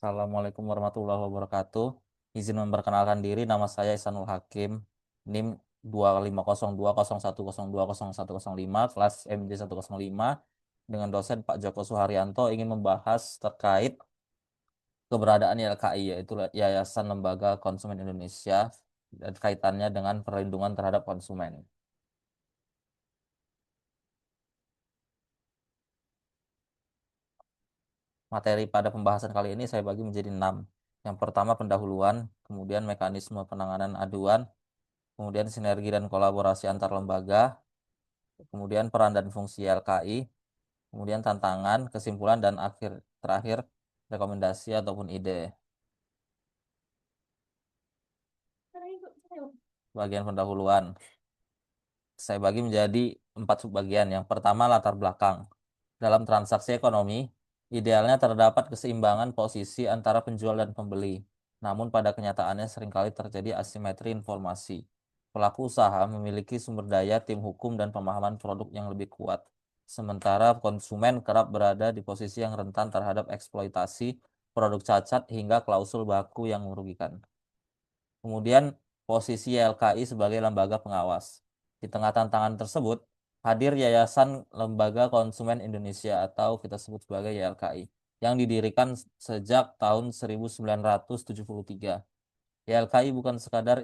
Assalamualaikum warahmatullahi wabarakatuh. Izin memperkenalkan diri, nama saya Ihsanul Hakim, NIM 2502011102105, kelas MJ105, dengan dosen Pak Joko Suharyanto ingin membahas terkait keberadaan YLKI, yaitu Yayasan Lembaga Konsumen Indonesia, dan kaitannya dengan perlindungan terhadap konsumen. Materi pada pembahasan kali ini saya bagi menjadi 6. Yang pertama pendahuluan, kemudian mekanisme penanganan aduan, kemudian sinergi dan kolaborasi antar lembaga, kemudian peran dan fungsi LKI, kemudian tantangan, kesimpulan, dan terakhir rekomendasi ataupun ide. Bagian pendahuluan saya bagi menjadi 4 subbagian. Yang pertama latar belakang. Dalam transaksi ekonomi, idealnya terdapat keseimbangan posisi antara penjual dan pembeli. Namun pada kenyataannya seringkali terjadi asimetri informasi. Pelaku usaha memiliki sumber daya, tim hukum, dan pemahaman produk yang lebih kuat. Sementara konsumen kerap berada di posisi yang rentan terhadap eksploitasi, produk cacat, hingga klausul baku yang merugikan. Kemudian posisi YLKI sebagai lembaga pengawas. Di tengah tantangan tersebut, hadir Yayasan Lembaga Konsumen Indonesia atau kita sebut sebagai YLKI yang didirikan sejak tahun 1973. YLKI bukan sekadar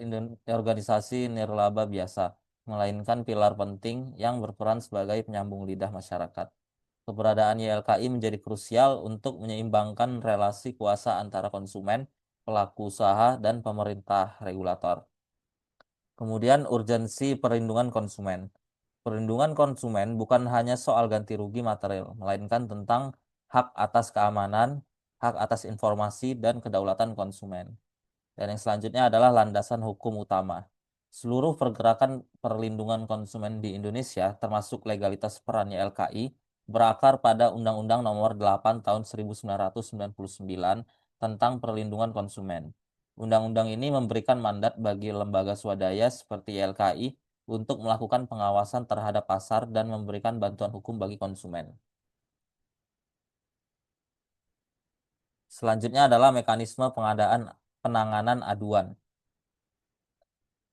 organisasi nirlaba biasa, melainkan pilar penting yang berperan sebagai penyambung lidah masyarakat. Keberadaan YLKI menjadi krusial untuk menyeimbangkan relasi kuasa antara konsumen, pelaku usaha, dan pemerintah regulator. Kemudian urgensi perlindungan konsumen. Perlindungan konsumen bukan hanya soal ganti rugi material, melainkan tentang hak atas keamanan, hak atas informasi, dan kedaulatan konsumen. Dan yang selanjutnya adalah landasan hukum utama. Seluruh pergerakan perlindungan konsumen di Indonesia, termasuk legalitas peran YLKI, berakar pada Undang-Undang Nomor 8 Tahun 1999 tentang perlindungan konsumen. Undang-undang ini memberikan mandat bagi lembaga swadaya seperti YLKI untuk melakukan pengawasan terhadap pasar dan memberikan bantuan hukum bagi konsumen. Selanjutnya adalah mekanisme penanganan aduan.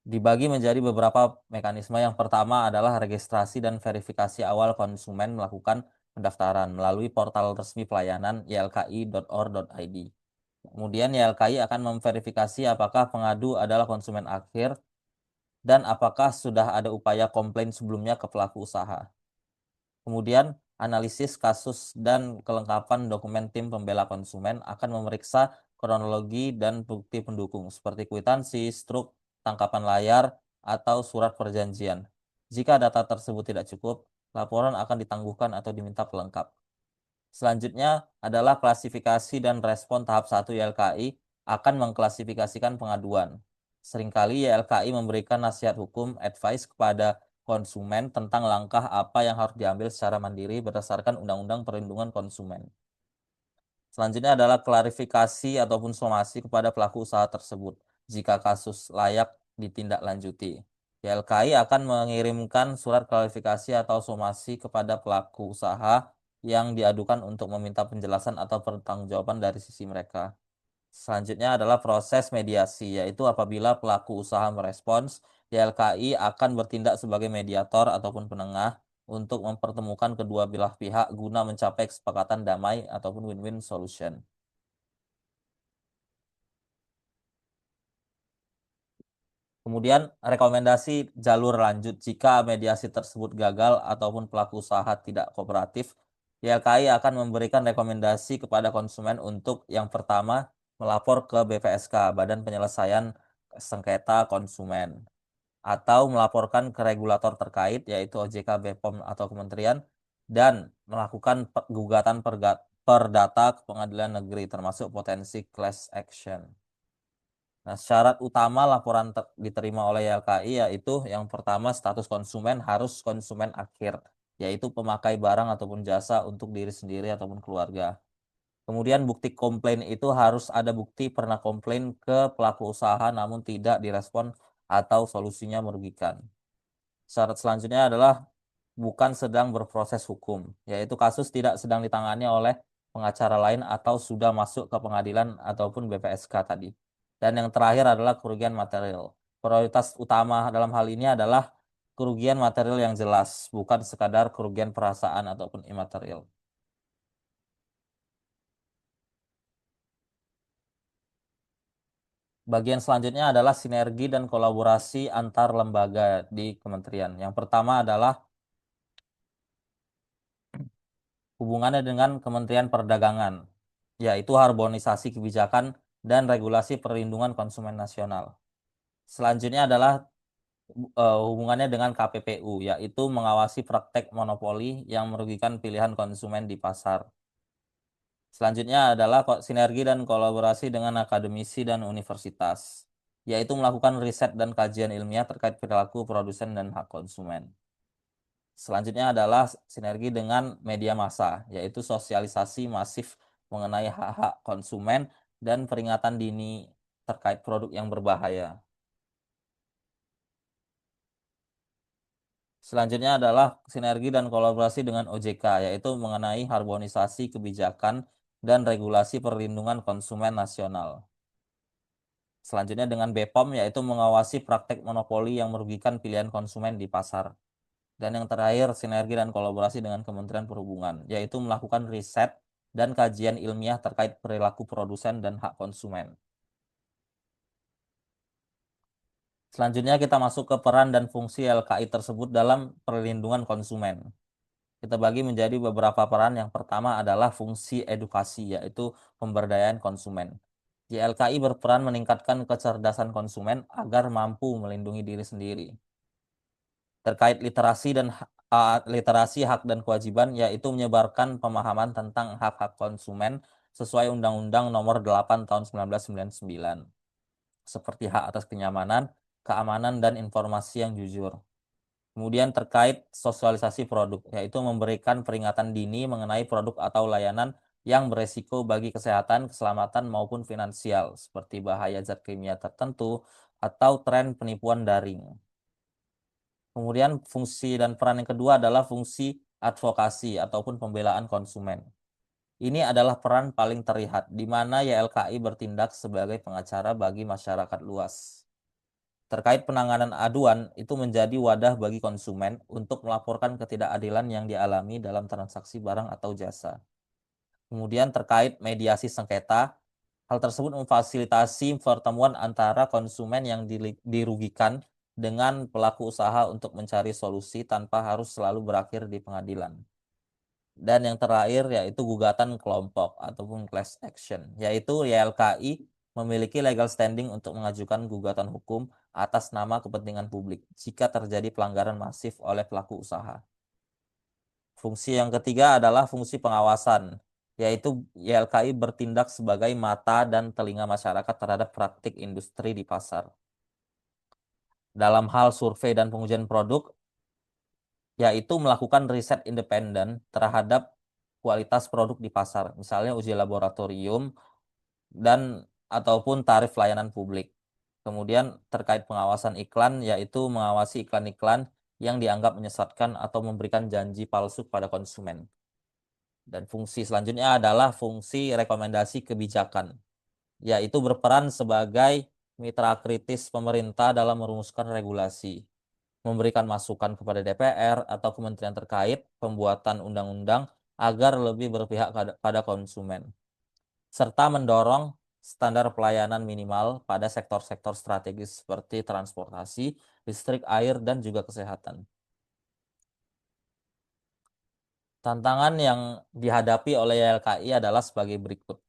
Dibagi menjadi beberapa mekanisme. Yang pertama adalah registrasi dan verifikasi awal konsumen melakukan pendaftaran melalui portal resmi pelayanan ylki.or.id. Kemudian YLKI akan memverifikasi apakah pengadu adalah konsumen akhir dan apakah sudah ada upaya komplain sebelumnya ke pelaku usaha. Kemudian analisis kasus dan kelengkapan dokumen tim pembela konsumen akan memeriksa kronologi dan bukti pendukung seperti kwitansi, struk, tangkapan layar, atau surat perjanjian. Jika data tersebut tidak cukup, laporan akan ditangguhkan atau diminta pelengkap. Selanjutnya adalah klasifikasi dan respon tahap 1 YLKI akan mengklasifikasikan pengaduan. Seringkali YLKI memberikan nasihat hukum, advice kepada konsumen tentang langkah apa yang harus diambil secara mandiri berdasarkan Undang-Undang Perlindungan Konsumen. Selanjutnya adalah klarifikasi ataupun somasi kepada pelaku usaha tersebut jika kasus layak ditindaklanjuti. YLKI akan mengirimkan surat klarifikasi atau somasi kepada pelaku usaha yang diadukan untuk meminta penjelasan atau pertanggungjawaban dari sisi mereka. Selanjutnya adalah proses mediasi, yaitu apabila pelaku usaha merespons, YLKI akan bertindak sebagai mediator ataupun penengah untuk mempertemukan kedua belah pihak guna mencapai kesepakatan damai ataupun win-win solution. Kemudian rekomendasi jalur lanjut jika mediasi tersebut gagal ataupun pelaku usaha tidak kooperatif, YLKI akan memberikan rekomendasi kepada konsumen untuk yang pertama melapor ke BPSK, Badan Penyelesaian Sengketa Konsumen, atau melaporkan ke regulator terkait yaitu OJK, BPOM, atau kementerian, dan melakukan gugatan perdata ke pengadilan negeri termasuk potensi class action. Nah, syarat utama laporan diterima oleh YLKI yaitu yang pertama status konsumen harus konsumen akhir, yaitu pemakai barang ataupun jasa untuk diri sendiri ataupun keluarga. Kemudian bukti komplain itu harus ada bukti pernah komplain ke pelaku usaha namun tidak direspon atau solusinya merugikan. Syarat selanjutnya adalah bukan sedang berproses hukum, yaitu kasus tidak sedang ditangani oleh pengacara lain atau sudah masuk ke pengadilan ataupun BPSK tadi. Dan yang terakhir adalah kerugian material. Prioritas utama dalam hal ini adalah kerugian material yang jelas, bukan sekadar kerugian perasaan ataupun imaterial. Bagian selanjutnya adalah sinergi dan kolaborasi antar lembaga di kementerian. Yang pertama adalah hubungannya dengan Kementerian Perdagangan, yaitu harmonisasi kebijakan dan regulasi perlindungan konsumen nasional. Selanjutnya adalah hubungannya dengan KPPU, yaitu mengawasi praktek monopoli yang merugikan pilihan konsumen di pasar. Selanjutnya adalah sinergi dan kolaborasi dengan akademisi dan universitas, yaitu melakukan riset dan kajian ilmiah terkait perilaku produsen dan hak konsumen. Selanjutnya adalah sinergi dengan media massa, yaitu sosialisasi masif mengenai hak-hak konsumen dan peringatan dini terkait produk yang berbahaya. Selanjutnya adalah sinergi dan kolaborasi dengan OJK, yaitu mengenai harmonisasi kebijakan dan regulasi perlindungan konsumen nasional. Selanjutnya dengan BPOM, yaitu mengawasi praktek monopoli yang merugikan pilihan konsumen di pasar. Dan yang terakhir, sinergi dan kolaborasi dengan Kementerian Perhubungan, yaitu melakukan riset dan kajian ilmiah terkait perilaku produsen dan hak konsumen. Selanjutnya kita masuk ke peran dan fungsi LKI tersebut dalam perlindungan konsumen. Kita bagi menjadi beberapa peran. Yang pertama adalah fungsi edukasi, yaitu pemberdayaan konsumen. YLKI berperan meningkatkan kecerdasan konsumen agar mampu melindungi diri sendiri. Terkait literasi hak dan kewajiban, yaitu menyebarkan pemahaman tentang hak-hak konsumen sesuai Undang-Undang Nomor 8 Tahun 1999, seperti hak atas kenyamanan, keamanan, dan informasi yang jujur. Kemudian terkait sosialisasi produk, yaitu memberikan peringatan dini mengenai produk atau layanan yang beresiko bagi kesehatan, keselamatan, maupun finansial, seperti bahaya zat kimia tertentu atau tren penipuan daring. Kemudian fungsi dan peran yang kedua adalah fungsi advokasi ataupun pembelaan konsumen. Ini adalah peran paling terlihat, di mana YLKI bertindak sebagai pengacara bagi masyarakat luas. Terkait penanganan aduan, itu menjadi wadah bagi konsumen untuk melaporkan ketidakadilan yang dialami dalam transaksi barang atau jasa. Kemudian terkait mediasi sengketa, hal tersebut memfasilitasi pertemuan antara konsumen yang dirugikan dengan pelaku usaha untuk mencari solusi tanpa harus selalu berakhir di pengadilan. Dan yang terakhir yaitu gugatan kelompok ataupun class action, yaitu YLKI memiliki legal standing untuk mengajukan gugatan hukum atas nama kepentingan publik jika terjadi pelanggaran masif oleh pelaku usaha. Fungsi yang ketiga adalah fungsi pengawasan, yaitu YLKI bertindak sebagai mata dan telinga masyarakat terhadap praktik industri di pasar. Dalam hal survei dan pengujian produk, yaitu melakukan riset independen terhadap kualitas produk di pasar, misalnya uji laboratorium dan ataupun tarif layanan publik. Kemudian terkait pengawasan iklan, yaitu mengawasi iklan-iklan yang dianggap menyesatkan atau memberikan janji palsu pada konsumen. Dan fungsi selanjutnya adalah fungsi rekomendasi kebijakan, yaitu berperan sebagai mitra kritis pemerintah dalam merumuskan regulasi, memberikan masukan kepada DPR atau kementerian terkait pembuatan undang-undang agar lebih berpihak pada konsumen, serta mendorong standar pelayanan minimal pada sektor-sektor strategis seperti transportasi, listrik, air, dan juga kesehatan. Tantangan yang dihadapi oleh YLKI adalah sebagai berikut.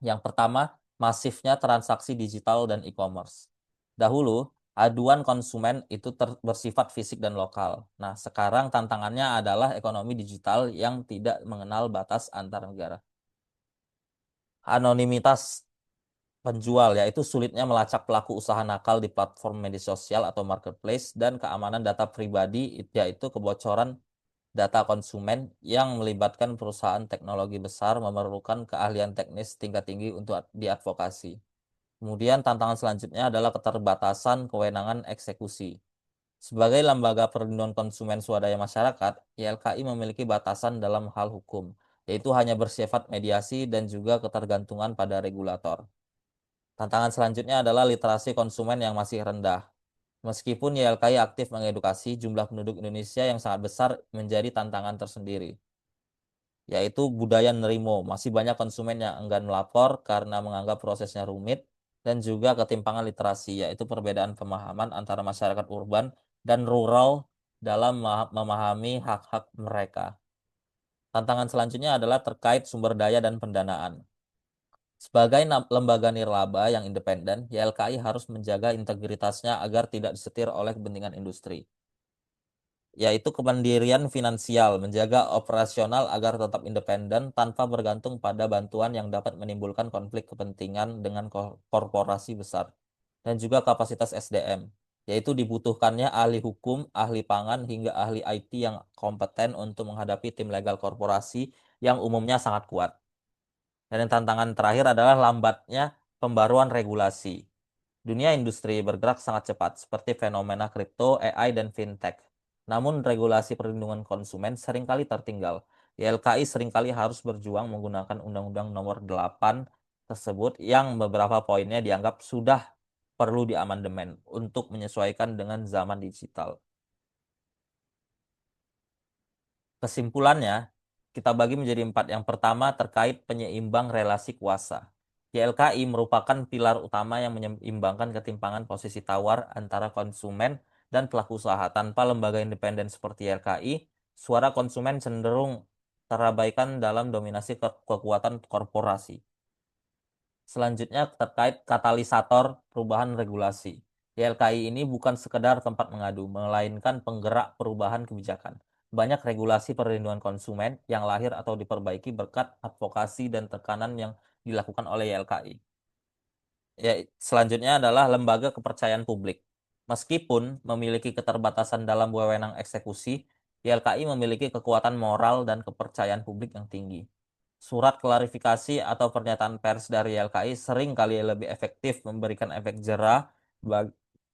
Yang pertama, masifnya transaksi digital dan e-commerce. Dahulu, aduan konsumen itu bersifat fisik dan lokal. Nah, sekarang tantangannya adalah ekonomi digital yang tidak mengenal batas antar negara. Anonimitas penjual, yaitu sulitnya melacak pelaku usaha nakal di platform media sosial atau marketplace, dan keamanan data pribadi, yaitu kebocoran data konsumen yang melibatkan perusahaan teknologi besar memerlukan keahlian teknis tingkat tinggi untuk diadvokasi. Kemudian tantangan selanjutnya adalah keterbatasan kewenangan eksekusi. Sebagai lembaga perlindungan konsumen swadaya masyarakat, YLKI memiliki batasan dalam hal hukum, yaitu hanya bersifat mediasi dan juga ketergantungan pada regulator. Tantangan selanjutnya adalah literasi konsumen yang masih rendah. Meskipun YLKI aktif mengedukasi, jumlah penduduk Indonesia yang sangat besar menjadi tantangan tersendiri, yaitu budaya nerimo. Masih banyak konsumen yang enggan melapor karena menganggap prosesnya rumit, dan juga ketimpangan literasi, yaitu perbedaan pemahaman antara masyarakat urban dan rural dalam memahami hak-hak mereka. Tantangan selanjutnya adalah terkait sumber daya dan pendanaan. Sebagai lembaga nirlaba yang independen, YLKI harus menjaga integritasnya agar tidak disetir oleh kepentingan industri, yaitu kemandirian finansial, menjaga operasional agar tetap independen tanpa bergantung pada bantuan yang dapat menimbulkan konflik kepentingan dengan korporasi besar, dan juga kapasitas SDM, yaitu dibutuhkannya ahli hukum, ahli pangan, hingga ahli IT yang kompeten untuk menghadapi tim legal korporasi yang umumnya sangat kuat. Dan yang tantangan terakhir adalah lambatnya pembaruan regulasi. Dunia industri bergerak sangat cepat, seperti fenomena kripto, AI, dan fintech. Namun regulasi perlindungan konsumen seringkali tertinggal. YLKI seringkali harus berjuang menggunakan Undang-Undang Nomor 8 tersebut yang beberapa poinnya dianggap sudah perlu diamandemen untuk menyesuaikan dengan zaman digital. Kesimpulannya, kita bagi menjadi empat. Yang pertama terkait penyeimbang relasi kuasa. YLKI merupakan pilar utama yang menyeimbangkan ketimpangan posisi tawar antara konsumen dan pelaku usaha. Tanpa lembaga independen seperti YLKI, suara konsumen cenderung terabaikan dalam dominasi kekuatan korporasi. Selanjutnya terkait katalisator perubahan regulasi. YLKI ini bukan sekedar tempat mengadu, melainkan penggerak perubahan kebijakan. Banyak regulasi perlindungan konsumen yang lahir atau diperbaiki berkat advokasi dan tekanan yang dilakukan oleh YLKI. Ya, selanjutnya adalah lembaga kepercayaan publik. Meskipun memiliki keterbatasan dalam wewenang eksekusi, YLKI memiliki kekuatan moral dan kepercayaan publik yang tinggi. Surat klarifikasi atau pernyataan pers dari YLKI sering kali lebih efektif memberikan efek jera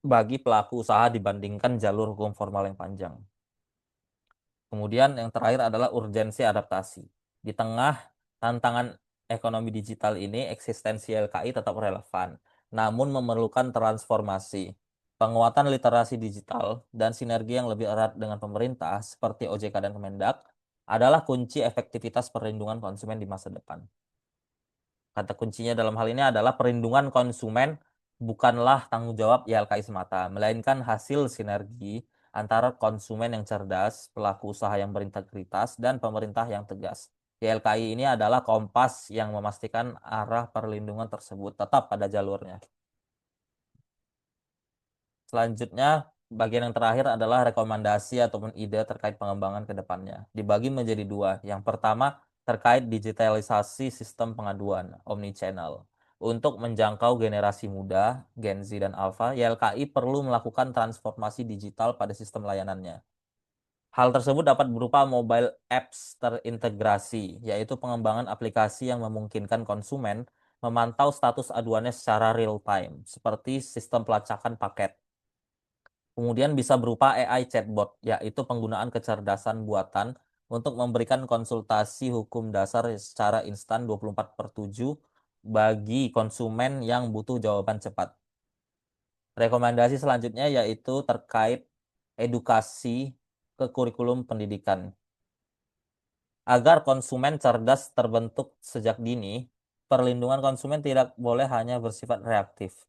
bagi pelaku usaha dibandingkan jalur hukum formal yang panjang. Kemudian yang terakhir adalah urgensi adaptasi. Di tengah tantangan ekonomi digital ini, eksistensi LKI tetap relevan, namun memerlukan transformasi. Penguatan literasi digital dan sinergi yang lebih erat dengan pemerintah seperti OJK dan Kemendak adalah kunci efektivitas perlindungan konsumen di masa depan. Kata kuncinya dalam hal ini adalah perlindungan konsumen bukanlah tanggung jawab YLKI semata, melainkan hasil sinergi antara konsumen yang cerdas, pelaku usaha yang berintegritas, dan pemerintah yang tegas. YLKI ini adalah kompas yang memastikan arah perlindungan tersebut tetap pada jalurnya. Selanjutnya, bagian yang terakhir adalah rekomendasi ataupun ide terkait pengembangan ke depannya. Dibagi menjadi dua. Yang pertama, terkait digitalisasi sistem pengaduan, omnichannel. Untuk menjangkau generasi muda, Gen Z dan Alpha, YLKI perlu melakukan transformasi digital pada sistem layanannya. Hal tersebut dapat berupa mobile apps terintegrasi, yaitu pengembangan aplikasi yang memungkinkan konsumen memantau status aduannya secara real time, seperti sistem pelacakan paket. Kemudian bisa berupa AI chatbot, yaitu penggunaan kecerdasan buatan untuk memberikan konsultasi hukum dasar secara instan 24/7 bagi konsumen yang butuh jawaban cepat. Rekomendasi selanjutnya yaitu terkait edukasi ke kurikulum pendidikan. Agar konsumen cerdas terbentuk sejak dini, perlindungan konsumen tidak boleh hanya bersifat reaktif.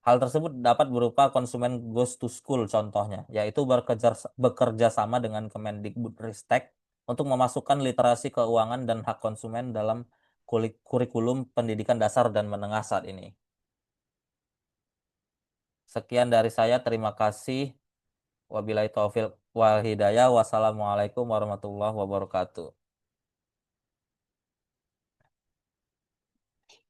Hal tersebut dapat berupa konsumen goes to school contohnya, yaitu bekerja sama dengan Kemendikbudristek untuk memasukkan literasi keuangan dan hak konsumen dalam kurikulum pendidikan dasar dan menengah saat ini. Sekian dari saya, terima kasih. Wabillahi taufiq wal hidayah. Wassalamualaikum warahmatullahi wabarakatuh.